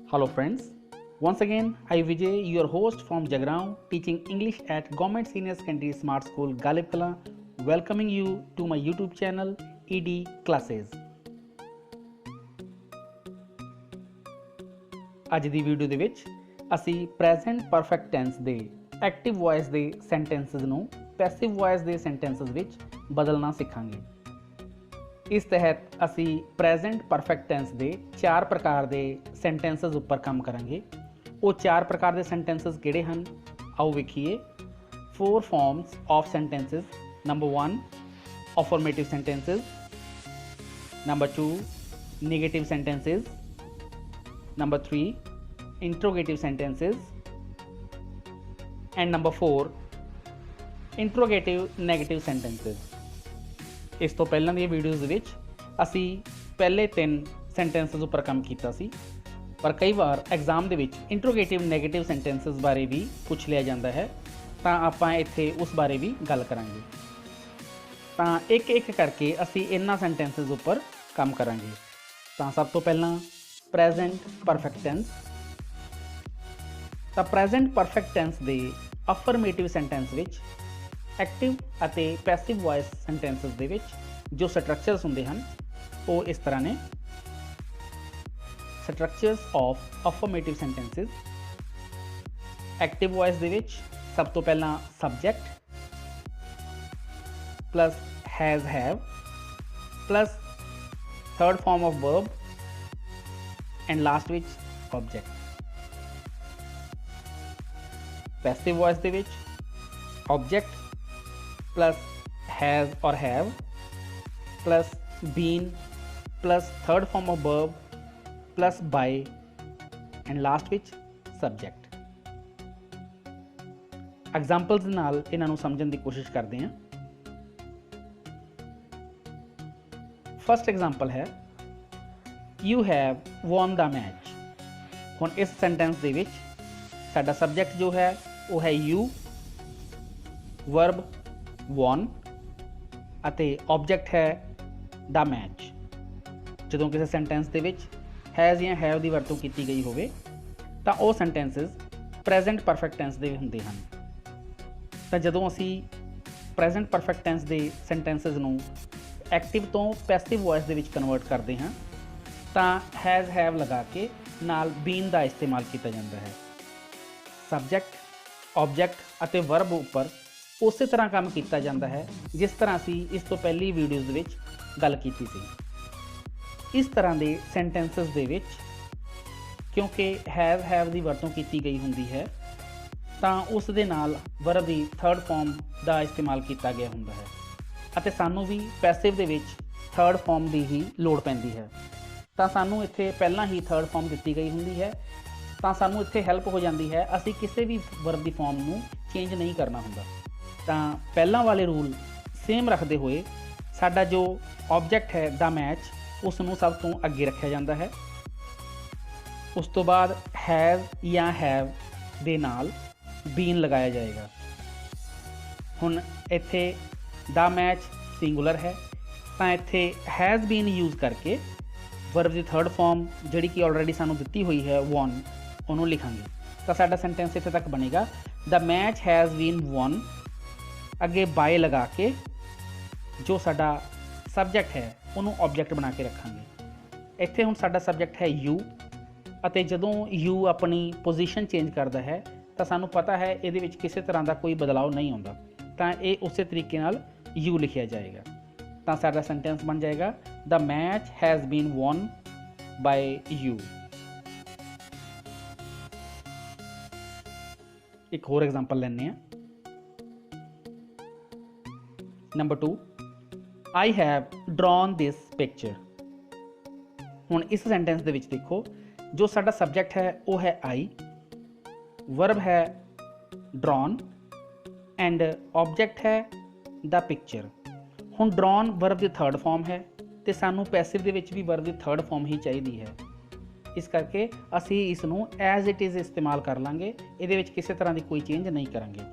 Hello friends, once again I Vijay, your host from Jagrao, teaching English at Government Senior Secondary Smart School Galip Kala, welcoming you to my YouTube channel ED Classes। ਅੱਜ ਦੀ video ਦੇ ਵਿੱਚ ਅਸੀਂ present perfect tens ਦੇ active voice ਦੇ sentences ਨੂੰ passive voice ਦੇ sentences ਵਿੱਚ ਬਦਲਣਾ ਸਿੱਖਾਂਗੇ। इस तहत असी प्रेजेंट परफेक्ट टेंस के 4 प्रकार के सेंटेंसेस उपर काम करांगे। वो 4 प्रकार के सेंटेंसेस किहड़े हन आओ वेखीए। 4 forms of sentences. Number 1 affirmative sentences, number 2 negative sentences, number 3 interrogative sentences and number 4 interrogative negative sentences. इस तो पहलां दी वीडियोज़ विच असी पहले 3 सेंटेंसेस उपर काम कीता सी, पर कई बार एग्जाम दे विच इंट्रोगेटिव नैगेटिव सेंटेंसेस बारे भी पूछ लिया जाता है, तो आपां इत्थे उस बारे भी गल करांगे। तो एक एक करके असी इन्हां सेंटेंसेस उपर काम करांगे। तो सब तो पहलां प्रेजेंट परफेक्ट टेंस। तो प्रेजेंट परफेक्ट टेंस दे अफर्मेटिव सेंटेंस विच एक्टिव ਅਤੇ पैसिव वॉइस सेंटेंसेस ਦੇ ਵਿੱਚ जो स्ट्रक्चर्स ਹੁੰਦੇ ਹਨ ਉਹ ਇਸ ਤਰ੍ਹਾਂ ਨੇ। Structures of affirmative sentences. Active voice ਦੇ ਵਿੱਚ ਸਭ ਤੋਂ ਪਹਿਲਾਂ subject plus has have plus third form of verb and last विच ऑब्जेक्ट। पैसिव वॉइस ਦੇ ਵਿੱਚ ऑब्जेक्ट प्लस हैज़ और have plus been plus third form of verb plus by and last विच सबजैक्ट। एग्जाम्पल्स नाल इन्हां नूं समझण दी कोशिश करते हैं। फर्स्ट एग्जाम्पल है you have won the match. हुण इस सेंटेंस दे विच साडा सबजैक्ट जो है वो है यू, वर्ब वॉन ਅਤੇ ऑब्जेक्ट है द मैच। ਜਦੋਂ ਕਿਸੇ ਸੈਂਟੈਂਸ ਦੇ ਵਿੱਚ हैज़ ਜਾਂ हैव ਦੀ ਵਰਤੋਂ ਕੀਤੀ ਗਈ ਹੋਵੇ ਤਾਂ ਉਹ ਸੈਂਟੈਂਸਸ ਪ੍ਰੈਜ਼ੈਂਟ ਪਰਫੈਕਟ ਟੈਂਸ ਦੇ ਹੁੰਦੇ ਹਨ। ਤਾਂ ਜਦੋਂ ਅਸੀਂ ਪ੍ਰੈਜ਼ੈਂਟ ਪਰਫੈਕਟ ਟੈਂਸ ਦੇ ਸੈਂਟੈਂਸਸ ਨੂੰ ਐਕਟਿਵ ਤੋਂ ਪੈਸਿਵ ਵੌਇਸ ਦੇ ਵਿੱਚ ਕਨਵਰਟ ਕਰਦੇ ਹਾਂ ਤਾਂ हैज़ हैव लगा के ਨਾਲ ਬੀਨ ਦਾ ਇਸਤੇਮਾਲ ਕੀਤਾ ਜਾਂਦਾ ਹੈ। ਸਬਜੈਕਟ, ऑब्जेक्ट ਅਤੇ ਵਰਬ ਉੱਪਰ ਉਸੇ ਤਰ੍ਹਾਂ ਕੰਮ ਕੀਤਾ ਜਾਂਦਾ ਹੈ ਜਿਸ ਤਰ੍ਹਾਂ ਅਸੀਂ ਇਸ ਤੋਂ ਪਹਿਲੀ ਵੀਡੀਓਜ਼ ਦੇ ਵਿੱਚ ਗੱਲ ਕੀਤੀ ਸੀ। ਇਸ ਤਰ੍ਹਾਂ ਦੇ ਸੈਂਟੈਂਸਸ ਦੇ ਵਿੱਚ ਕਿਉਂਕਿ ਹੈਵ ਦੀ ਵਰਤੋਂ ਕੀਤੀ ਗਈ ਹੁੰਦੀ ਹੈ ਤਾਂ ਉਸ ਦੇ ਨਾਲ ਵਰਬ ਦੀ ਥਰਡ ਫਾਰਮ ਦਾ ਇਸਤੇਮਾਲ ਕੀਤਾ ਗਿਆ ਹੁੰਦਾ ਹੈ ਅਤੇ ਸਾਨੂੰ ਵੀ ਪੈਸਿਵ ਦੇ ਵਿੱਚ ਥਰਡ ਫਾਰਮ ਦੀ ਹੀ ਲੋੜ ਪੈਂਦੀ ਹੈ। ਤਾਂ ਸਾਨੂੰ ਇੱਥੇ ਪਹਿਲਾਂ ਹੀ ਥਰਡ ਫਾਰਮ ਦਿੱਤੀ ਗਈ ਹੁੰਦੀ ਹੈ ਤਾਂ ਸਾਨੂੰ ਇੱਥੇ ਹੈਲਪ ਹੋ ਜਾਂਦੀ ਹੈ। ਅਸੀਂ ਕਿਸੇ ਵੀ ਵਰਬ ਦੀ ਫਾਰਮ ਨੂੰ ਚੇਂਜ ਨਹੀਂ ਕਰਨਾ ਹੁੰਦਾ। ਤਾਂ ਪਹਿਲਾਂ ਵਾਲੇ ਰੂਲ ਸੇਮ ਰੱਖਦੇ ਹੋਏ ਸਾਡਾ ਜੋ ऑब्जेक्ट ਹੈ ਦਾ ਮੈਚ ਉਸ ਨੂੰ ਸਭ ਤੋਂ ਅੱਗੇ ਰੱਖਿਆ ਜਾਂਦਾ ਹੈ। ਉਸ ਤੋਂ ਬਾਅਦ हैव ਜਾਂ हैव ਦੇ ਨਾਲ ਬੀਨ ਲਗਾਇਆ ਜਾਏਗਾ। ਹੁਣ ਇੱਥੇ ਦਾ ਮੈਚ ਸਿੰਗੂਲਰ ਹੈ ਤਾਂ ਇੱਥੇ हैज़ बीन यूज़ करके ਵਰਬ ਦੀ ਥਰਡ ਫਾਰਮ ਜਿਹੜੀ ਕਿ ਆਲਰੇਡੀ ਸਾਨੂੰ ਦਿੱਤੀ ਹੋਈ ਹੈ ਵੌਨ ਉਹਨੂੰ ਲਿਖਾਂਗੇ। ਤਾਂ ਸਾਡਾ ਸੈਂਟੈਂਸ ਇੱਥੇ ਤੱਕ ਬਣੇਗਾ ਦ ਮੈਚ हैज़ बीन वॉन। ਅੱਗੇ ਬਾਏ ਲਗਾ ਕੇ ਜੋ ਸਾਡਾ ਸਬਜੈਕਟ ਹੈ ਉਹਨੂੰ ऑब्जेक्ट ਬਣਾ ਕੇ ਰੱਖਾਂਗੇ। ਇੱਥੇ ਹੁਣ ਸਾਡਾ ਸਬਜੈਕਟ ਹੈ ਯੂ ਅਤੇ ਜਦੋਂ ਯੂ ਆਪਣੀ ਪੋਜੀਸ਼ਨ ਚੇਂਜ ਕਰਦਾ ਹੈ ਤਾਂ ਸਾਨੂੰ ਪਤਾ ਹੈ ਇਹਦੇ ਵਿੱਚ ਕਿਸੇ ਤਰ੍ਹਾਂ ਦਾ ਕੋਈ ਬਦਲਾਅ ਨਹੀਂ ਆਉਂਦਾ ਤਾਂ ਇਹ ਉਸੇ ਤਰੀਕੇ ਨਾਲ ਯੂ ਲਿਖਿਆ ਜਾਏਗਾ। ਤਾਂ ਸਾਡਾ ਸੈਂਟੈਂਸ ਬਣ ਜਾਏਗਾ the match has been won by you. ਇੱਕ ਹੋਰ ਐਗਜ਼ਾਮਪਲ ਲੈਂਦੇ ਹਾਂ। Number 2 I have drawn this picture. हुण इस सेंटेंस दे विच देखो जो साडा सबजैक्ट है वो है आई, वर्ब है ड्रॉन एंड ऑब्जेक्ट है द पिक्चर। हुण ड्रॉन वर्ब दी थर्ड फॉर्म है तो सानू पैसिव दे विच भी वर्ब दी थर्ड फॉर्म ही चाहिए है। इस करके असी इस नूं एज इट इज़ इस्तेमाल कर लांगे, इहदे विच किसी तरह की कोई चेंज नहीं करांगे।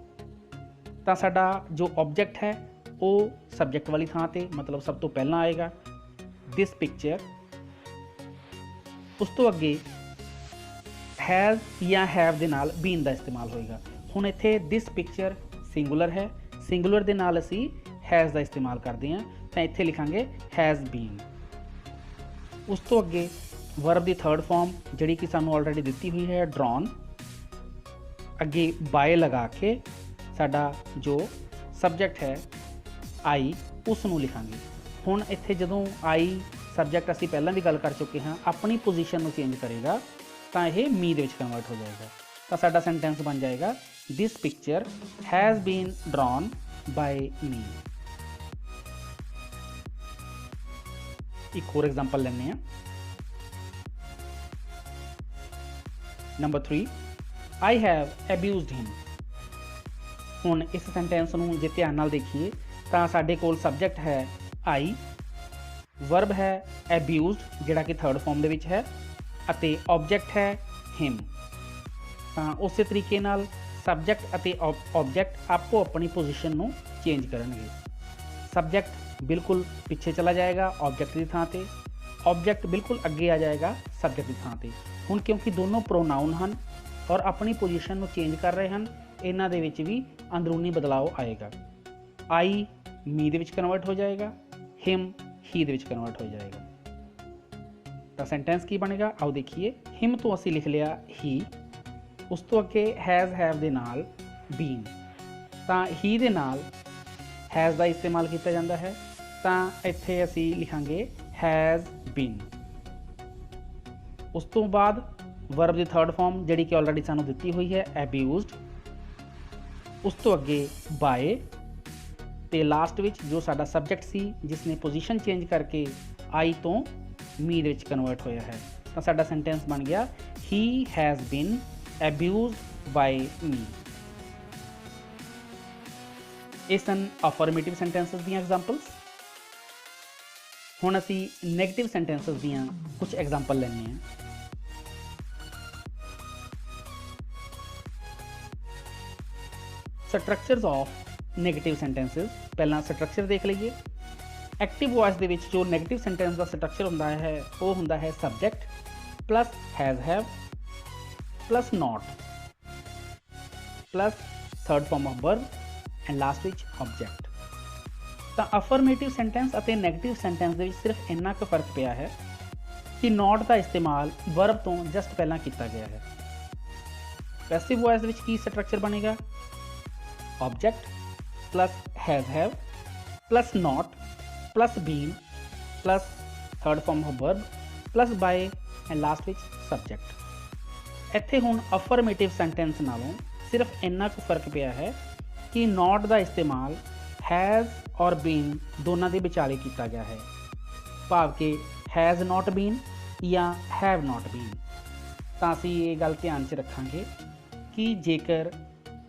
तो साडा जो ऑब्जेक्ट है वो सबजैक्ट वाली थां ते मतलब सब तो पहला आएगा दिस पिक्चर। उस तो अगे हैज़ या हैव ਦੇ ਨਾਲ ਬੀਨ ਦਾ ਇਸਤੇਮਾਲ ਹੋਏਗਾ। ਹੁਣ ਇੱਥੇ ਦਿਸ ਪਿਕਚਰ ਸਿੰਗੂਲਰ ਹੈ, ਸਿੰਗੂਲਰ ਦੇ ਨਾਲ ਅਸੀਂ हैज़ ਦਾ ਇਸਤੇਮਾਲ ਕਰਦੇ ਹਾਂ, ਤਾਂ ਇੱਥੇ ਲਿਖਾਂਗੇ हैज़ बीन। ਉਸ ਤੋਂ ਅੱਗੇ ਵਰਬ ਦੀ ਥਰਡ ਫਾਰਮ ਜਿਹੜੀ ਕਿ ਸਾਨੂੰ ਆਲਰੇਡੀ ਦਿੱਤੀ ਹੋਈ ਹੈ drawn, ਅੱਗੇ ਬਾਏ ਲਗਾ ਕੇ ਸਾਡਾ ਜੋ ਸਬਜੈਕਟ ਹੈ ਆਈ ਉਸ ਨੂੰ ਲਿਖਾਂਗੇ। ਹੁਣ ਇੱਥੇ ਜਦੋਂ ਆਈ ਸਬਜੈਕਟ ਅਸੀਂ ਪਹਿਲਾਂ ਵੀ ਗੱਲ ਕਰ ਚੁੱਕੇ ਹਾਂ, ਆਪਣੀ ਪੋਜੀਸ਼ਨ ਨੂੰ ਚੇਂਜ ਕਰੇਗਾ ਤਾਂ ਇਹ ਮੀ ਦੇ ਵਿੱਚ ਕਨਵਰਟ ਹੋ ਜਾਏਗਾ। ਤਾਂ ਸਾਡਾ ਸੈਂਟੈਂਸ ਬਣ ਜਾਏਗਾ this picture has been drawn by me. ਇੱਕ ਹੋਰ ਐਗਜ਼ਾਮਪਲ ਲੈਂਦੇ ਹਾਂ। Number 3 I have abused him। ਹੁਣ ਇਸ ਸੈਂਟੈਂਸ ਨੂੰ ਜੇ ਧਿਆਨ ਨਾਲ ਦੇਖੀਏ ਤਾਂ ਸਾਡੇ ਕੋਲ ਸਬਜੈਕਟ ਹੈ I, ਵਰਬ ਹੈ abused ਜਿਹੜਾ ਕਿ ਥਰਡ ਫਾਰਮ ਦੇ ਵਿੱਚ ਹੈ, ਅਤੇ ਆਬਜੈਕਟ ਹੈ him। ਤਾਂ ਉਸੇ ਤਰੀਕੇ ਨਾਲ ਸਬਜੈਕਟ ਅਤੇ ਆਬਜੈਕਟ ਆਪੋ ਆਪਣੀ ਪੋਜੀਸ਼ਨ ਨੂੰ ਚੇਂਜ ਕਰਨਗੇ। ਸਬਜੈਕਟ ਬਿਲਕੁਲ ਪਿੱਛੇ ਚਲਾ ਜਾਏਗਾ ਆਬਜੈਕਟ ਦੀ ਥਾਂ ਤੇ, ਆਬਜੈਕਟ ਬਿਲਕੁਲ ਅੱਗੇ ਆ ਜਾਏਗਾ ਸਬਜੈਕਟ ਦੀ ਥਾਂ ਤੇ। ਹੁਣ ਕਿਉਂਕਿ ਦੋਨੋਂ ਪ੍ਰੋਨਾਊਨ ਹਨ ਔਰ ਆਪਣੀ ਪੋਜੀਸ਼ਨ ਨੂੰ ਚੇਂਜ ਕਰ ਰਹੇ ਹਨ, ਇਹਨਾਂ ਦੇ ਵਿੱਚ ਵੀ ਅੰਦਰੂਨੀ ਬਦਲਾਅ ਆਏਗਾ। ਆਈ ਮੀ ਦੇ ਵਿੱਚ ਕਨਵਰਟ ਹੋ ਜਾਏਗਾ, ਹਿਮ ਹੀ ਦੇ ਵਿੱਚ ਕਨਵਰਟ ਹੋ ਜਾਏਗਾ। ਤਾਂ ਸੈਂਟੈਂਸ ਕੀ ਬਣੇਗਾ ਆਓ ਦੇਖੀਏ। ਹਿਮ ਤੋਂ ਅਸੀਂ ਲਿਖ ਲਿਆ ਹੀ, ਉਸ ਤੋਂ ਅੱਗੇ ਹੈਜ਼ ਹੈਵ ਦੇ ਨਾਲ ਬੀਨ, ਤਾਂ ਹੀ ਦੇ ਨਾਲ ਹੈਜ਼ ਦਾ ਇਸਤੇਮਾਲ ਕੀਤਾ ਜਾਂਦਾ ਹੈ, ਤਾਂ ਇੱਥੇ ਅਸੀਂ ਲਿਖਾਂਗੇ ਹੈਜ਼ ਬੀਨ। ਉਸ ਤੋਂ ਬਾਅਦ ਵਰਬ ਦੀ ਥਰਡ ਫਾਰਮ ਜਿਹੜੀ ਕਿ ਆਲਰੇਡੀ ਸਾਨੂੰ ਦਿੱਤੀ ਹੋਈ ਹੈ ਐਬਿਊਜ਼ਡ, ਉਸ ਤੋਂ ਅੱਗੇ ਬਾਏ, ਤੇ ਲਾਸਟ ਵਿੱਚ ਜੋ ਸਾਡਾ ਸਬਜੈਕਟ ਸੀ ਜਿਸ ਨੇ ਪੋਜੀਸ਼ਨ ਚੇਂਜ ਕਰਕੇ ਆਈ ਤੋਂ ਮੀ ਦੇ ਵਿੱਚ ਕਨਵਰਟ ਹੋਇਆ ਹੈ। ਤਾਂ ਸਾਡਾ ਸੈਂਟੈਂਸ ਬਣ ਗਿਆ he has been abused by me। ਇਹ ਸਨ ਅਫਰਮੇਟਿਵ ਸੈਂਟੈਂਸਸ ਦੀਆਂ ਐਗਜ਼ਾਮਪਲਸ। ਹੁਣ ਅਸੀਂ ਨੈਗੇਟਿਵ ਸੈਂਟੈਂਸਸ ਦੀਆਂ ਕੁਝ ਐਗਜ਼ਾਮਪਲ ਲੈਂਦੇ ਹਾਂ। Structures of negative sentences. ਪਹਿਲਾਂ ਸਟਰਕਚਰ ਦੇਖ ਲਈਏ। ਐਕਟਿਵ ਵੌਇਸ ਦੇ ਵਿੱਚ ਜੋ ਨੈਗੇਟਿਵ ਸੈਂਟੈਂਸ ਦਾ ਸਟਰਕਚਰ ਹੁੰਦਾ ਹੈ ਉਹ ਹੁੰਦਾ ਹੈ subject plus has have plus not plus third form of verb and last ਵਿੱਚ object। ਤਾਂ ਅਫਰਮੇਟਿਵ ਸੈਂਟੈਂਸ ਅਤੇ ਨੈਗੇਟਿਵ ਸੈਂਟੈਂਸ ਦੇ ਵਿੱਚ ਸਿਰਫ ਇੰਨਾ ਕੁ ਫਰਕ ਪਿਆ ਹੈ ਕਿ not ਦਾ ਇਸਤੇਮਾਲ ਵਰਬ ਤੋਂ ਜਸਟ ਪਹਿਲਾਂ ਕੀਤਾ ਗਿਆ ਹੈ। ਪੈਸਿਵ ਵੌਇਸ ਵਿੱਚ ਕੀ ਸਟਰਕਚਰ ਬਣੇਗਾ object plus has have plus not plus been plus third form of verb plus by and last ਵਿੱਚ subject। ਇੱਥੇ ਹੁਣ ਅਫਰਮੇਟਿਵ ਸੈਂਟੈਂਸ ਨਾਲੋਂ ਸਿਰਫ ਇੰਨਾ ਕੁ ਫਰਕ ਪਿਆ ਹੈ ਕਿ ਨੋਟ ਦਾ ਇਸਤੇਮਾਲ ਹੈਜ਼ ਔਰ ਬੀਨ ਦੋਨਾਂ ਦੇ ਵਿਚਾਲੇ ਕੀਤਾ ਗਿਆ ਹੈ, ਭਾਵ ਕਿ ਹੈਜ਼ ਨੋਟ ਬੀਨ ਜਾਂ ਹੈਵ ਨੋਟ ਬੀਨ। ਤਾਂ ਅਸੀਂ ਇਹ ਗੱਲ ਧਿਆਨ 'ਚ ਰੱਖਾਂਗੇ ਕਿ ਜੇਕਰ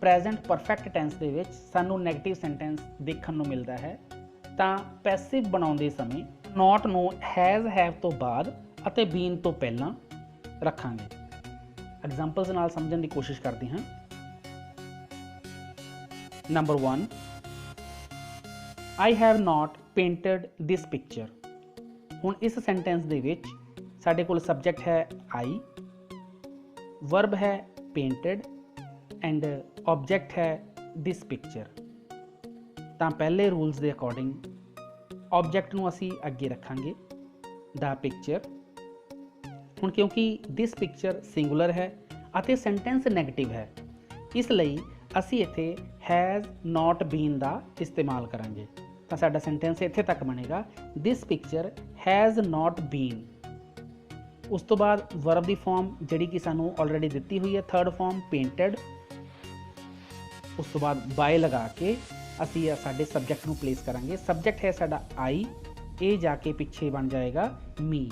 ਪ੍ਰੈਜ਼ੈਂਟ ਪਰਫੈਕਟ ਟੈਂਸ ਦੇ ਵਿੱਚ ਸਾਨੂੰ ਨੈਗੇਟਿਵ ਸੈਂਟੈਂਸ ਦੇਖਣ ਨੂੰ ਮਿਲਦਾ ਹੈ ਤਾਂ ਪੈਸਿਵ ਬਣਾਉਂਦੇ ਸਮੇਂ ਨੋਟ ਨੂੰ ਹੈਜ਼ ਹੈਵ ਤੋਂ ਬਾਅਦ ਅਤੇ ਬੀਨ ਤੋਂ ਪਹਿਲਾਂ ਰੱਖਾਂਗੇ। ਐਗਜ਼ਾਮਪਲਸ ਨਾਲ ਸਮਝਣ ਦੀ ਕੋਸ਼ਿਸ਼ ਕਰਦੇ ਹਾਂ। Number 1 I have not painted this picture। ਹੁਣ ਇਸ ਸੈਂਟੈਂਸ ਦੇ ਵਿੱਚ ਸਾਡੇ ਕੋਲ ਸਬਜੈਕਟ ਹੈ I, ਵਰਬ ਹੈ painted ਐਂਡ ਆਬਜੈਕਟ ਹੈ this picture। ਤਾਂ ਪਹਿਲੇ ਰੂਲਸ ਦੇ ਅਕੋਰਡਿੰਗ ਆਬਜੈਕਟ ਨੂੰ ਅਸੀਂ ਅੱਗੇ ਰੱਖਾਂਗੇ ਦਾ ਪਿਕਚਰ। ਹੁਣ ਕਿਉਂਕਿ ਦਿਸ ਪਿਕਚਰ ਸਿੰਗੂਲਰ ਹੈ ਅਤੇ ਸੈਂਟੈਂਸ ਨੈਗੇਟਿਵ ਹੈ, ਇਸ ਲਈ ਅਸੀਂ ਇੱਥੇ ਹੈਜ਼ ਨੋਟ ਬੀਨ ਦਾ ਇਸਤੇਮਾਲ ਕਰਾਂਗੇ। ਤਾਂ ਸਾਡਾ ਸੈਂਟੈਂਸ ਇੱਥੇ ਤੱਕ ਬਣੇਗਾ ਦਿਸ ਪਿਕਚਰ ਹੈਜ਼ ਨੋਟ ਬੀਨ। ਉਸ ਤੋਂ ਬਾਅਦ ਵਰਬ ਦੀ ਫਾਰਮ ਜਿਹੜੀ ਕਿ ਸਾਨੂੰ ਆਲਰੇਡੀ ਦਿੱਤੀ ਹੋਈ ਹੈ ਥਰਡ ਫਾਰਮ ਪੇਂਟਡ, ਉਸ ਤੋਂ ਬਾਅਦ ਬਾਏ ਲਗਾ ਕੇ ਅਸੀਂ ਸਾਡੇ ਸਬਜੈਕਟ ਨੂੰ ਪਲੇਸ ਕਰਾਂਗੇ। ਸਬਜੈਕਟ ਹੈ ਸਾਡਾ ਆਈ, ਇਹ ਜਾ ਕੇ ਪਿੱਛੇ ਬਣ ਜਾਏਗਾ ਮੀ।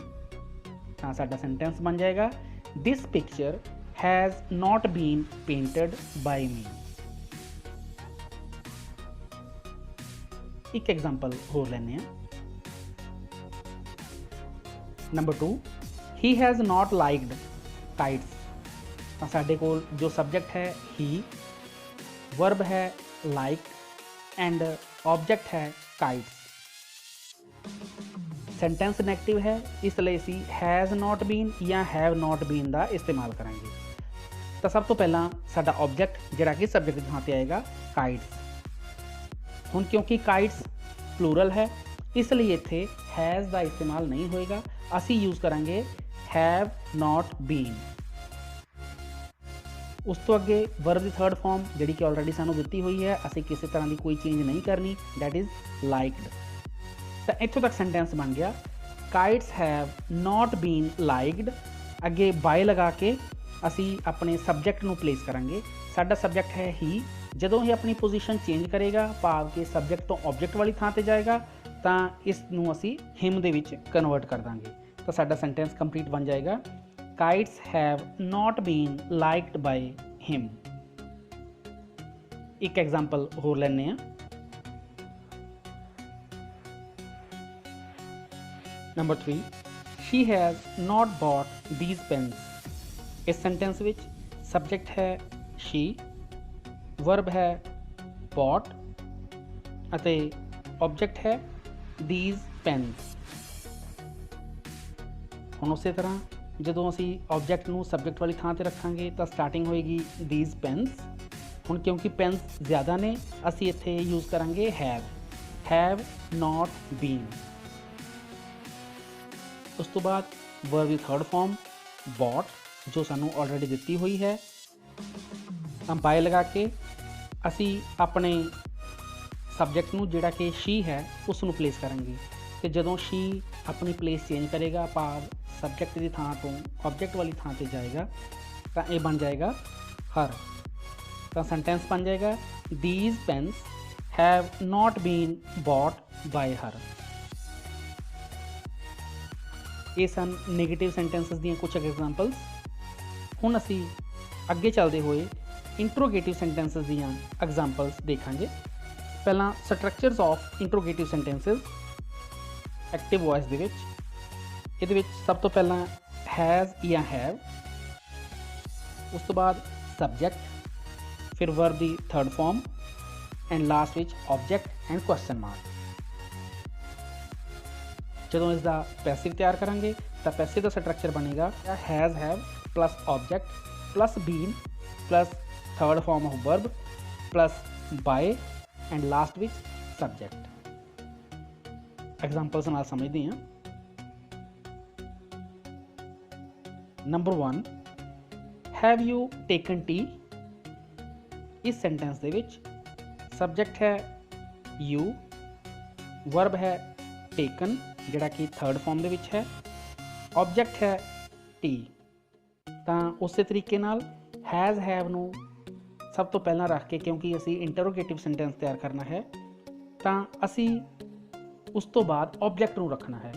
ਤਾਂ ਸਾਡਾ ਸੈਂਟੈਂਸ ਬਣ ਜਾਏਗਾ this picture has not been painted by me. ਇੱਕ ਐਗਜ਼ਾਮਪਲ ਹੋਰ ਲੈਂਦੇ ਹਾਂ। Number 2 he has not liked kites. ਤਾਂ ਸਾਡੇ ਕੋਲ ਜੋ ਸਬਜੈਕਟ ਹੈ ਹੀ, ਵਰਬ ਹੈ ਲਾਈਕ ਐਂਡ ਆਬਜੈਕਟ ਹੈ ਕਾਈਟਸ। ਸੈਂਟੈਂਸ ਨੈਗੇਟਿਵ ਹੈ, ਇਸ ਲਈ ਅਸੀਂ ਹੈਜ਼ ਨੋਟ ਬੀਨ ਜਾਂ ਹੈਵ ਨੋਟ ਬੀਨ ਦਾ ਇਸਤੇਮਾਲ ਕਰਾਂਗੇ। ਤਾਂ ਸਭ ਤੋਂ ਪਹਿਲਾਂ ਸਾਡਾ ਆਬਜੈਕਟ ਜਿਹੜਾ ਕਿ ਸਬਜੈਕਟ ਦੀ ਥਾਂ ਤੇ ਆਏਗਾ ਕਾਈਟਸ। ਹੁਣ ਕਿਉਂਕਿ ਕਾਈਟਸ ਪਲੂਰਲ ਹੈ ਇਸ ਲਈ ਇੱਥੇ ਹੈਜ਼ ਦਾ ਇਸਤੇਮਾਲ ਨਹੀਂ ਹੋਏਗਾ, ਅਸੀਂ ਯੂਜ਼ ਕਰਾਂਗੇ ਹੈਵ ਨਾਟ ਬੀਨ। ਉਸ ਤੋਂ ਅੱਗੇ ਵਰਬ ਦੀ ਥਰਡ ਫਾਰਮ ਜਿਹੜੀ ਕਿ ਆਲਰੇਡੀ ਸਾਨੂੰ ਦਿੱਤੀ ਹੋਈ ਹੈ, ਅਸੀਂ ਕਿਸੇ ਤਰ੍ਹਾਂ ਦੀ ਕੋਈ ਚੇਂਜ ਨਹੀਂ ਕਰਨੀ, ਦੈਟ ਇਜ਼ ਲਾਈਕਡ। ਤਾਂ ਇੱਥੋਂ ਤੱਕ ਸੈਂਟੈਂਸ ਬਣ ਗਿਆ kites have not been liked. ਅੱਗੇ ਬਾਏ ਲਗਾ ਕੇ ਅਸੀਂ ਆਪਣੇ ਸਬਜੈਕਟ ਨੂੰ ਪਲੇਸ ਕਰਾਂਗੇ। ਸਾਡਾ ਸਬਜੈਕਟ ਹੈ ਹੀ, ਜਦੋਂ ਇਹ ਆਪਣੀ ਪੋਜੀਸ਼ਨ ਚੇਂਜ ਕਰੇਗਾ ਭਾਵ ਕਿ ਸਬਜੈਕਟ ਤੋਂ ਆਬਜੈਕਟ ਵਾਲੀ ਥਾਂ ਤੇ ਜਾਏਗਾ ਤਾਂ ਇਸ ਨੂੰ ਅਸੀਂ ਹਿਮ ਦੇ ਵਿੱਚ ਕਨਵਰਟ ਕਰ ਦਾਂਗੇ। ਤਾਂ ਸਾਡਾ ਸੈਂਟੈਂਸ ਕੰਪਲੀਟ ਬਣ ਜਾਏਗਾ kites have not been liked by him. ਇੱਕ ਐਗਜ਼ਾਮਪਲ ਹੋਰ ਲੈਂਦੇ ਹਾਂ। Number 3 she has not bought these pens. ਇਸ ਸੈਂਟੈਂਸ ਵਿੱਚ ਸਬਜੈਕਟ ਹੈ ਸ਼ੀ, ਵਰਬ ਹੈ ਬੌਟ ਅਤੇ ਆਬਜੈਕਟ ਹੈ ਥੀਸ ਪੈਨਸ। ਹੁਣ ਉਸੇ ਤਰ੍ਹਾਂ ਜਦੋਂ ਅਸੀਂ ਆਬਜੈਕਟ ਨੂੰ ਸਬਜੈਕਟ ਵਾਲੀ ਥਾਂ ਤੇ ਰੱਖਾਂਗੇ ਤਾਂ ਸਟਾਰਟਿੰਗ ਹੋਏਗੀ ਥੀਸ ਪੈਨਸ। ਹੁਣ ਕਿਉਂਕਿ ਪੈਨਸ ਜ਼ਿਆਦਾ ਨੇ ਅਸੀਂ ਇੱਥੇ ਯੂਜ਼ ਕਰਾਂਗੇ ਹੈਵ ਨਾਟ ਬੀਨ। ਉਸ ਤੋਂ ਬਾਅਦ ਵਰਬ ਦੀ ਥਰਡ ਫਾਰਮ ਬੌਟ ਜੋ ਸਾਨੂੰ ਆਲਰੇਡੀ ਦਿੱਤੀ ਹੋਈ ਹੈ, ਤਾਂ ਬਾਏ ਲਗਾ ਕੇ ਅਸੀਂ ਆਪਣੇ ਸਬਜੈਕਟ ਨੂੰ ਜਿਹੜਾ ਕਿ ਸ਼ੀ ਹੈ ਉਸ ਨੂੰ ਪਲੇਸ ਕਰਾਂਗੇ ਤੇ ਜਦੋਂ ਸ਼ੀ ਆਪਣੀ ਪਲੇਸ ਚੇਂਜ ਕਰੇਗਾ ਭਾਵ ਸਬਜੈਕਟ ਦੀ ਥਾਂ ਤੋਂ ਆਬਜੈਕਟ ਵਾਲੀ ਥਾਂ ਤੇ ਜਾਏਗਾ ਤਾਂ ਇਹ ਬਣ ਜਾਏਗਾ ਹਰ। ਤਾਂ ਸੈਂਟੈਂਸ ਬਣ ਜਾਏਗਾ these pens have not been bought by her. ਇਹ ਸਨ ਨੈਗੇਟਿਵ ਸੈਂਟੈਂਸਸ ਦੀਆਂ ਕੁਝ ਐਗਜ਼ਾਮਪਲਸ। ਹੁਣ ਅਸੀਂ ਅੱਗੇ ਚੱਲਦੇ ਹੋਏ ਇੰਟਰੋਗੇਟਿਵ ਸੈਂਟੈਂਸਸ ਦੀਆਂ ਐਗਜ਼ਾਮਪਲਸ ਦੇਖਾਂਗੇ। ਪਹਿਲਾਂ structures of interrogative sentences active voice ਦੇ ਵਿੱਚ। ਇਹਦੇ ਵਿੱਚ ਸਭ ਤੋਂ ਪਹਿਲਾਂ ਹੈਜ਼ ਜਾਂ ਹੈਵ, ਉਸ ਤੋਂ ਬਾਅਦ ਸਬਜੈਕਟ, ਫਿਰ ਵਰਬ ਦੀ ਥਰਡ ਫਾਰਮ ਐਂਡ ਲਾਸਟ ਵਿੱਚ ਆਬਜੈਕਟ ਐਂਡ ਕੁਐਸਚਨ ਮਾਰਕ। ਜਦੋਂ ਇਸ ਦਾ ਪੈਸਿਵ ਤਿਆਰ ਕਰਾਂਗੇ ਤਾਂ ਪੈਸਿਵ ਦਾ ਸਟਰਕਚਰ ਬਣੇਗਾ has have plus object plus been plus third form of verb plus by and last ਵਿੱਚ ਸਬਜੈਕਟ। ਐਗਜ਼ਾਮਪਲਸ ਨਾਲ ਸਮਝਦੇ ਹਾਂ। Number 1 have you taken tea. ਇਸ ਸੈਂਟੈਂਸ ਦੇ ਵਿੱਚ ਸਬਜੈਕਟ ਹੈ ਯੂ, ਵਰਬ ਹੈ ਟੇਕਨ ਜਿਹੜਾ ਕਿ ਥਰਡ ਫਾਰਮ ਦੇ ਵਿੱਚ ਹੈ, ਆਬਜੈਕਟ ਹੈ ਟੀ। ਤਾਂ ਉਸੇ ਤਰੀਕੇ ਨਾਲ ਹੈਜ਼ ਹੈਵ ਨੂੰ ਸਭ ਤੋਂ ਪਹਿਲਾਂ ਰੱਖ ਕੇ ਕਿਉਂਕਿ ਅਸੀਂ ਇੰਟਰੋਗੇਟਿਵ ਸੈਂਟੈਂਸ ਤਿਆਰ ਕਰਨਾ ਹੈ ਤਾਂ ਅਸੀਂ ਉਸ ਤੋਂ ਬਾਅਦ ਆਬਜੈਕਟ ਨੂੰ ਰੱਖਣਾ ਹੈ।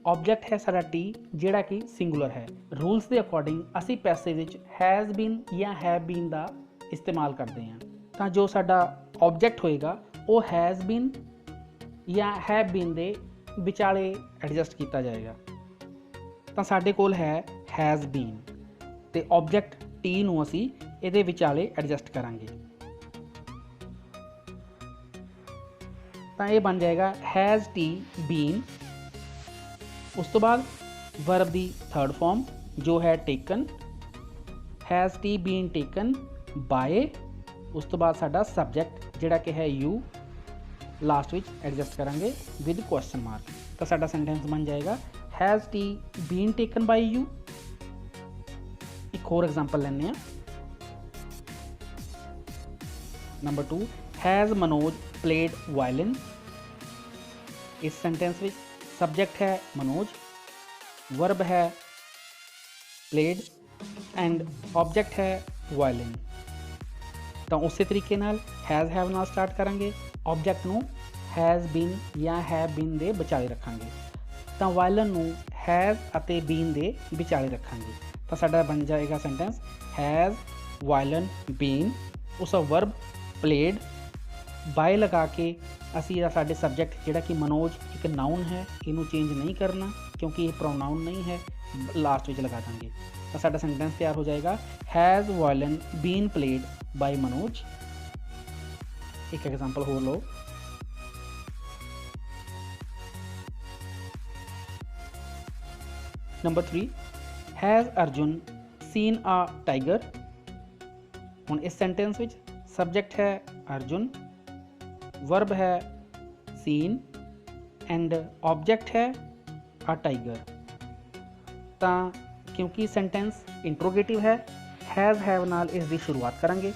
ਆਬਜੈਕਟ ਹੈ ਸਾਡਾ ਟੀ ਜਿਹੜਾ ਕਿ ਸਿੰਗੂਲਰ ਹੈ। ਰੂਲਸ ਦੇ ਅਕੋਰਡਿੰਗ ਅਸੀਂ ਪੈਸਿਵ ਵਿੱਚ ਹੈਜ਼ ਬੀਨ ਜਾਂ ਹੈਵ ਬੀਨ ਦਾ ਇਸਤੇਮਾਲ ਕਰਦੇ ਹਾਂ। ਤਾਂ ਜੋ ਸਾਡਾ ਆਬਜੈਕਟ ਹੋਏਗਾ ਉਹ ਹੈਜ਼ ਬੀਨ ਜਾਂ ਹੈਵ ਬੀਨ ਦੇ ਵਿਚਾਲੇ ਐਡਜਸਟ ਕੀਤਾ ਜਾਏਗਾ। ਤਾਂ ਸਾਡੇ ਕੋਲ ਹੈ ਹੈਜ਼ ਬੀਨ ਤੇ ਆਬਜੈਕਟ ਟੀ ਨੂੰ ਅਸੀਂ ਇਹਦੇ ਵਿਚਾਲੇ ਐਡਜਸਟ ਕਰਾਂਗੇ ਤਾਂ ਇਹ ਬਣ ਜਾਏਗਾ ਹੈਜ਼ ਟੀ ਬੀਨ। ਉਸ ਤੋਂ ਬਾਅਦ ਵਰਬ ਦੀ ਥਰਡ ਫਾਰਮ ਜੋ ਹੈ taken, has it been taken by. ਉਸ ਤੋਂ ਬਾਅਦ ਸਾਡਾ ਸਬਜੈਕਟ ਜਿਹੜਾ ਕਿ ਹੈ ਯੂ, ਲਾਸਟ ਵਿੱਚ ਐਡਜਸਟ ਕਰਾਂਗੇ ਵਿਦ ਕੁਐਸਚਨ ਮਾਰਕ। ਤਾਂ ਸਾਡਾ ਸੈਂਟੈਂਸ ਬਣ ਜਾਏਗਾ has it been taken by you. ਇੱਕ ਹੋਰ ਐਗਜ਼ਾਮਪਲ ਲੈਂਦੇ ਹਾਂ। Number 2 has Manoj played violin. ਇਸ ਸੈਂਟੈਂਸ ਵਿੱਚ ਸਬਜੈਕਟ ਹੈ ਮਨੋਜ, ਵਰਬ ਹੈ ਪਲੇਡ ਐਂਡ ਆਬਜੈਕਟ ਹੈ ਵਾਇਲਿਨ। ਤਾਂ ਉਸੇ ਤਰੀਕੇ ਨਾਲ ਹੈਜ਼ ਹੈਵ ਨਾਲ ਸਟਾਰਟ ਕਰਾਂਗੇ, ਆਬਜੈਕਟ ਨੂੰ ਹੈਜ਼ ਬੀਨ ਜਾਂ ਹੈਵ ਬੀਨ ਦੇ ਵਿਚਾਲੇ ਰੱਖਾਂਗੇ ਤਾਂ ਵਾਇਲਨ ਨੂੰ ਹੈਜ਼ ਅਤੇ ਬੀਨ ਦੇ ਵਿਚਾਲੇ ਰੱਖਾਂਗੇ ਤਾਂ ਸਾਡਾ ਬਣ ਜਾਏਗਾ ਸੈਂਟੈਂਸ ਹੈਜ਼ ਵਾਇਲਨ ਬੀਨ। ਉਸ ਵਰਬ ਪਲੇਡ ਬਾਏ ਲਗਾ ਕੇ ਅਸੀਂ ਸਾਡੇ ਸਬਜੈਕਟ ਜਿਹੜਾ ਕਿ ਮਨੋਜ ਇੱਕ ਨਾਊਨ ਹੈ ਇਹਨੂੰ ਚੇਂਜ ਨਹੀਂ ਕਰਨਾ ਕਿਉਂਕਿ ਇਹ ਪ੍ਰੋਨਾਊਨ ਨਹੀਂ ਹੈ, ਲਾਸਟ ਵਿੱਚ ਲਗਾ ਦਾਂਗੇ ਤਾਂ ਸਾਡਾ ਸੈਂਟੈਂਸ ਤਿਆਰ ਹੋ ਜਾਏਗਾ has violin been played by Manoj. ਇੱਕ ਐਗਜ਼ਾਮਪਲ ਹੋਰ ਲਓ। Number 3 has Arjun seen a tiger. ਹੁਣ इस सेंटेंस विच सबजैक्ट है अर्जुन, वर्ब है सीन एंड ऑब्जेक्ट है आ टाइगर। तो क्योंकि सेंटेंस इंट्रोगेटिव है, हैज़ हैव नाल इस दी शुरुआत करांगे।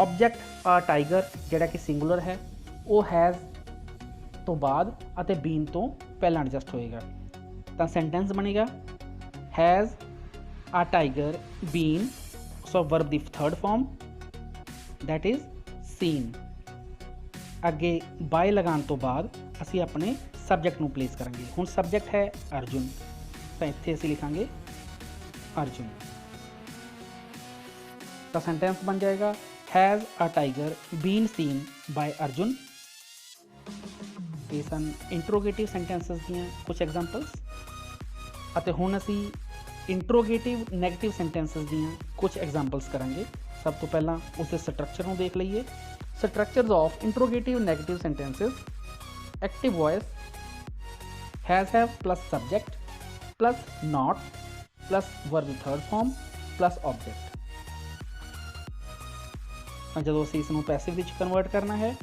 ऑब्जेक्ट आ टाइगर जिहड़ा कि सिंगुलर है वो हैज़ तो बाद अते बीन तो पहला एडजस्ट होएगा। तो सेंटेंस बनेगा has a tiger been, so verb the third form that is seen. अगे बाय लगाने तो बाद असी अपने सबजैक्ट नूं प्लेस करांगे। हुण सबजैक्ट है अर्जुन, तो इत्थे असी लिखांगे अर्जुन। तो सेंटेंस बन जाएगा has a tiger been seen by Arjun. ये सन इंट्रोगेटिव सेंटेंसेस दियां कुछ एग्जांपल्स। अते हुण असी इंट्रोगेटिव नैगेटिव सेंटेंसेस दियां कुछ एग्जांपल्स करांगे। सब तो पहला उसके स्ट्रक्चर नूं देख लईए। Structures of interrogative negative sentences. Active voice has have plus subject plus not plus verb third form plus object. जो असीं इसनूं पैसिव विच कन्वर्ट करना है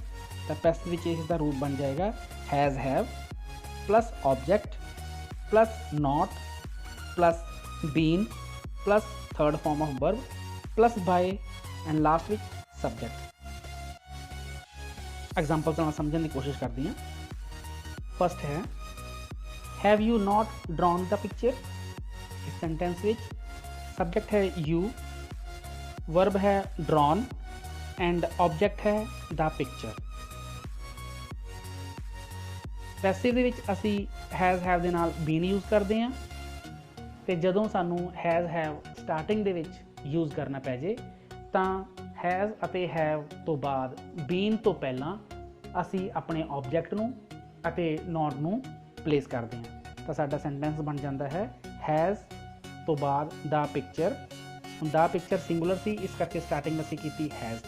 तो पैसिव विच इसका रूप बन जाएगा has have plus object plus not plus been plus third form of verb plus by and last विच सबजैक्ट। एग्जाम्पल्स नाल समझने की कोशिश करते हैं। फर्स्ट है have you not drawn the picture. इस सेंटेंस विच सबजैक्ट है यू, वर्ब है ड्रॉन एंड ऑब्जेक्ट है द पिक्चर। पैसिव दे विच असी हैज़ हैव दे नाल बीन यूज़ करते हैं, तो जदों सानू has have starting they which use करना पै जे तां हैज़ अते हैव तो बाद बीन तो पहला असी अपने ऑब्जेक्ट नूं अते नॉट नूं प्लेस करते हैं। तो साडा सेंटेंस बन जाता है हैज़ तो बाद the picture. The picture singular सी, इस करके स्टार्टिंग असी की हैज़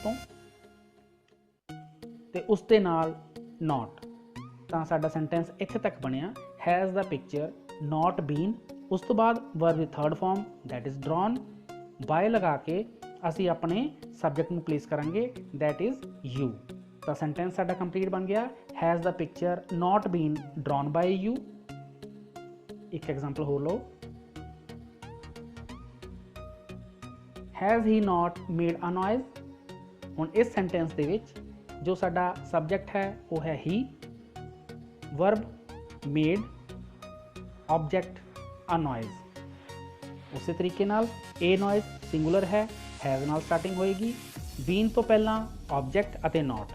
तो उस दे नाल नॉट। तो साडा सेंटेंस इत्थे तक बनिया has the picture not been. उस तो बाद verb the third form that is drawn. By लगा के असी अपने सबजैक्ट नूं प्लेस करांगे दैट इज़ यू। तो सेंटेंस साडा कंप्लीट बन गया has the picture not been drawn by you. एक एग्जाम्पल हो लो has he not made a noise. हुण इस सेंटेंस दे विच जो साडा सबजैक्ट है वो है he, verb made, object a noise. उस तरीके नाल ए नॉइज़ सिंगुलर है, हैज़ नाल स्टार्टिंग होएगी, बीन तो पहला ऑब्जेक्ट अते नॉट।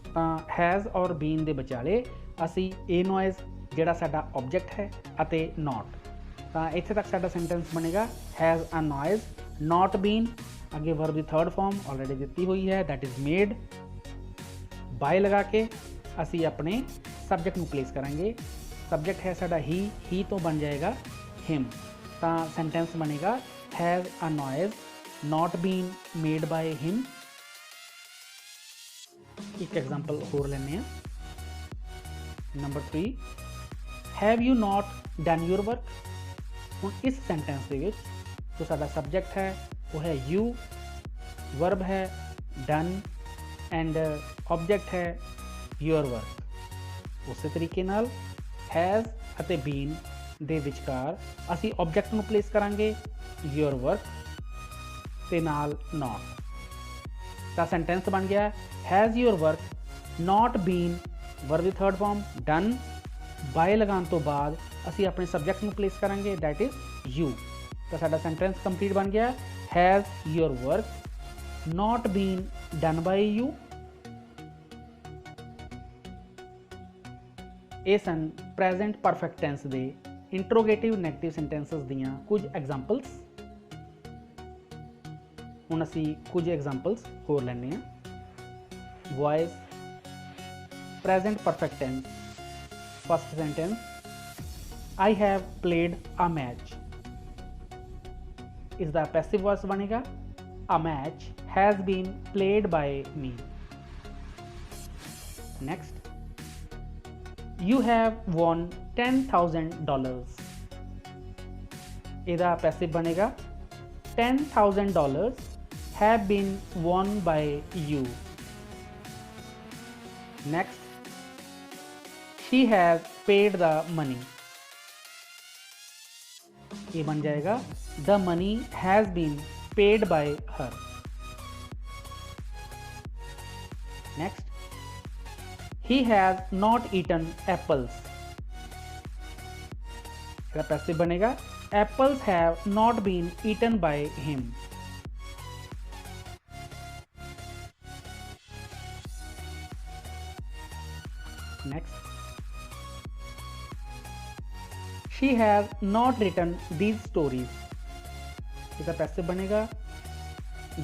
तो हैज़ और बीन दे विचाले असी ए नॉइज़ जिहड़ा साडा ऑब्जेक्ट है अते नॉट। तो इत्थे तक साडा सेंटेंस बनेगा has a noise not been. अगे वर्ब दी थर्ड फॉर्म ऑलरेडी दिती हुई है दैट इज़ मेड। बाय लगा के असी अपने सबजैक्ट नूं प्लेस करांगे। सबजैक्ट है साडा ही तो बन जाएगा हिम। तो सेंटेंस बनेगा has a noise not been made by him. एक एग्जाम्पल होर लेने। Number 3 have you not done your work. हुण इस सेंटेंस दे विच जो साडा सबजैक्ट है वो है यू, वर्ब है डन एंड ऑब्जेक्ट है योर वर्क। उस तरीके नाल हैज़ अते बीन दे विचकार असी ऑब्जेक्ट नूं प्लेस करांगे योर वर्क ते नाल नॉट। तो सेंटेंस बन गया has your work not been, verb the third form done. By लगाने तो बाद असी अपने सबजैक्ट नूं प्लेस करांगे दैट इज़ यू। तो साडा सेंटेंस कंप्लीट बन गया has your work not been done by you. ये सन प्रेजेंट परफेक्ट टेंस दे इंट्रोगेटिव नैगेटिव सेंटेंसेस दियां कुछ एग्जांपल्स। हुण असी कुछ एग्जांपल्स होर लैने आ। Voice present perfect tense. First sentence I have played a match. इसका पैसिव वॉइस बनेगा a match has been played by me. Next You have won $10,000. इसका पैसिव बनेगा $10,000 have been won by you. Next, she has paid the money. ये बन जाएगा the money has been paid by her. Next, he has not eaten apples. इसका passive बनेगा apples have not been eaten by him. Next, she has not written these stories. इसका passive बनेगा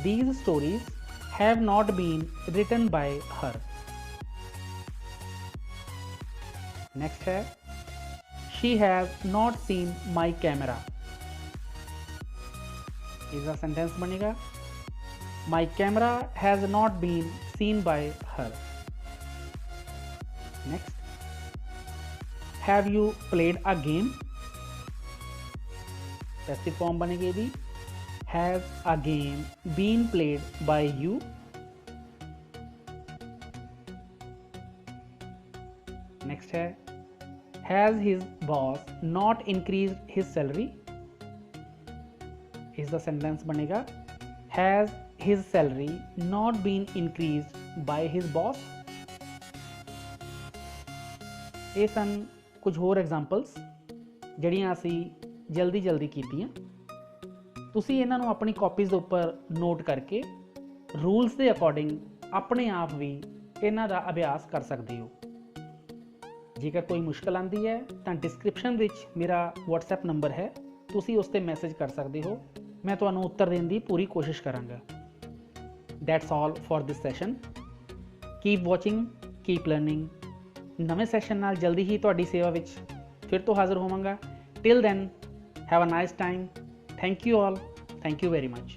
these stories have not been written by her. Next है she has not seen my camera. इसका sentence बनेगा my camera has not been seen by her. Next, have you played a game? Passive form बनेगी भी has a game been played by you? Next है has his boss not increased his salary? इसका sentence बनेगा has his salary not been increased by his boss? ਇਹ ਸਨ ਕੁਝ ਹੋਰ examples ਜਿਹੜੀਆਂ ਅਸੀਂ ਜਲਦੀ ਕੀਤੀਆਂ। ਤੁਸੀਂ ਇਹਨਾਂ ਨੂੰ ਆਪਣੀ ਕਾਪੀਜ਼ ਦੇ ਉੱਪਰ ਨੋਟ ਕਰਕੇ ਰੂਲਸ ਦੇ ਅਕੋਰਡਿੰਗ ਆਪਣੇ ਆਪ ਵੀ ਇਹਨਾਂ ਦਾ ਅਭਿਆਸ ਕਰ ਸਕਦੇ ਹੋ। ਜੇਕਰ ਕੋਈ ਮੁਸ਼ਕਲ ਆਂਦੀ ਹੈ ਤਾਂ ਡਿਸਕ੍ਰਿਪਸ਼ਨ ਵਿੱਚ ਮੇਰਾ WhatsApp ਨੰਬਰ ਹੈ, ਤੁਸੀਂ ਉਸ ਤੇ ਮੈਸੇਜ ਕਰ ਸਕਦੇ ਹੋ। ਮੈਂ ਤੁਹਾਨੂੰ ਉੱਤਰ ਦੇਣ ਦੀ ਪੂਰੀ ਕੋਸ਼ਿਸ਼ ਕਰਾਂਗਾ। That's all for this session. Keep watching, keep learning. ਨਵੇਂ ਸੈਸ਼ਨ ਨਾਲ ਜਲਦੀ ਹੀ ਤੁਹਾਡੀ ਸੇਵਾ ਵਿੱਚ ਫਿਰ ਤੋਂ ਹਾਜ਼ਰ ਹੋਵਾਂਗਾ। Till then, have a nice time. Thank you all. Thank you very much.